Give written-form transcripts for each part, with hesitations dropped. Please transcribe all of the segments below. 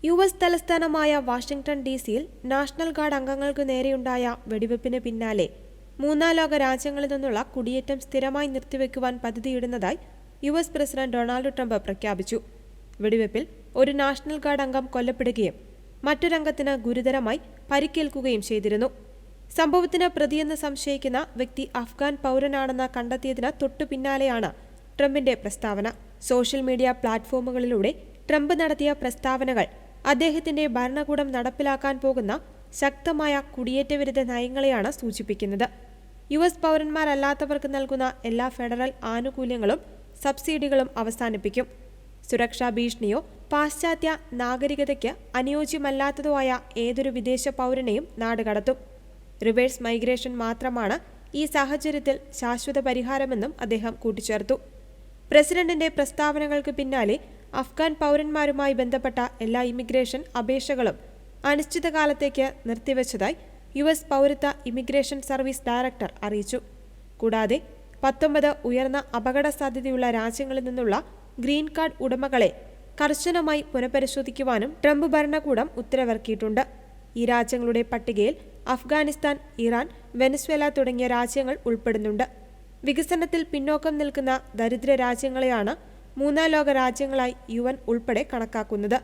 US. തലസ്ഥാനമായ Washington ഡി.സിയിൽ national guard അംഗങ്ങൾക്ക് നേരെയുണ്ടായ വെടിവെപ്പിന് പിന്നാലെ മൂന്നാം ലോക രാജ്യങ്ങളിൽ നിന്നുള്ള കുടിയേറ്റം സ്ഥിരമായി നിർത്തിവെക്കുവാൻ പദ്ധതിയിടുന്നതായി യു.എസ്. പ്രസിഡന്റ് ഡൊണാൾഡ് ട്രംപ് പ്രഖ്യാപിച്ചു. വെടിവെപ്പിൽ ഒരു നാഷണൽ ഗാർഡ് അംഗം കൊല്ലപ്പെടുകയും മറ്റൊരംഗത്തിന് ഗുരുതരമായി പരിക്കേൽക്കുകയും ചെയ്തിരുന്നു. സംഭവത്തിന് പ്രതിയെന്ന് സംശയിക്കുന്ന വ്യക്തി അഫ്ഗാൻ പൗരനാണെന്ന് കണ്ടെത്തിയതിന് തൊട്ടു പിന്നാലെയാണ് ട്രംപിന്റെ പ്രസ്താവന. സോഷ്യൽ മീഡിയ പ്ലാറ്റ്ഫോമുകളിലൂടെ ട്രംപ് നടത്തിയ പ്രസ്താവനകൾ അദ്ദേഹത്തിന്റെ ഭരണകൂടം നടപ്പിലാക്കാൻ പോകുന്ന ശക്തമായ കുടിയേറ്റവിരുദ്ധ നയങ്ങളെയാണ് സൂചിപ്പിക്കുന്നത്. യു.എസ്. പൗരന്മാരല്ലാത്തവർക്ക് നൽകുന്ന എല്ലാ ഫെഡറൽ ആനുകൂല്യങ്ങളും സബ്സിഡികളും അവസാനിപ്പിക്കും. സുരക്ഷാ ഭീഷണിയോ പാശ്ചാത്യ നാഗരികതയ്ക്ക് അനുയോജ്യമല്ലാത്തതോ ആയ ഏതൊരു വിദേശ പൗരനെയും നാടുകടത്തും. റിവേഴ്സ് മൈഗ്രേഷൻ മാത്രമാണ് ഈ സാഹചര്യത്തിൽ ശാശ്വത പരിഹാരമെന്നും അദ്ദേഹം കൂട്ടിച്ചേർത്തു. പ്രസിഡന്റിന്റെ പ്രസ്താവനകൾക്ക് പിന്നാലെ അഫ്ഗാൻ പൗരന്മാരുമായി ബന്ധപ്പെട്ട എല്ലാ ഇമിഗ്രേഷൻ അപേക്ഷകളും അനിശ്ചിതകാലത്തേക്ക് നിർത്തിവച്ചതായി യു.എസ്. പൗരത്വ ഇമിഗ്രേഷൻ സർവീസ് ഡയറക്ടർ അറിയിച്ചു. കൂടാതെ 19 ഉയർന്ന അപകട സാധ്യതയുള്ള രാജ്യങ്ങളിൽ നിന്നുള്ള ഗ്രീൻ കാർഡ് ഉടമകളെ കർശനമായി പുനഃപരിശോധിക്കുവാനും ട്രംപ് ഭരണകൂടം ഉത്തരവിറക്കിയിട്ടുണ്ട്. ഈ രാജ്യങ്ങളുടെ പട്ടികയിൽ അഫ്ഗാനിസ്ഥാൻ, ഇറാൻ, വെനസ്വേല തുടങ്ങിയ രാജ്യങ്ങൾ ഉൾപ്പെടുന്നുണ്ട്. വികസനത്തിൽ പിന്നോക്കം നിൽക്കുന്ന ദരിദ്ര രാജ്യങ്ങളെയാണ് മൂന്നാം ലോക രാജ്യങ്ങളായി UN ഉൾപ്പെടെ കണക്കാക്കുന്നത്.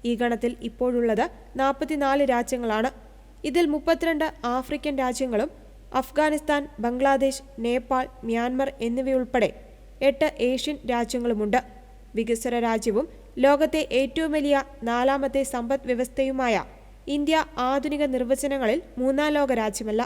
ഈ ഗണത്തിൽ ഇപ്പോഴുള്ളത് 44 രാജ്യങ്ങളാണ്. ഇതിൽ 32 ആഫ്രിക്കൻ രാജ്യങ്ങളും അഫ്ഗാനിസ്ഥാൻ, ബംഗ്ലാദേശ്, നേപ്പാൾ, മ്യാൻമർ എന്നിവയുൾപ്പെടെ 8 ഏഷ്യൻ രാജ്യങ്ങളുമുണ്ട്. വികസ്വര രാജ്യവും ലോകത്തെ ഏറ്റവും വലിയ 4ാമത്തെ സമ്പദ് വ്യവസ്ഥയുമായ ഇന്ത്യ ആധുനിക നിർവചനങ്ങളിൽ മൂന്നാം ലോക രാജ്യമല്ല.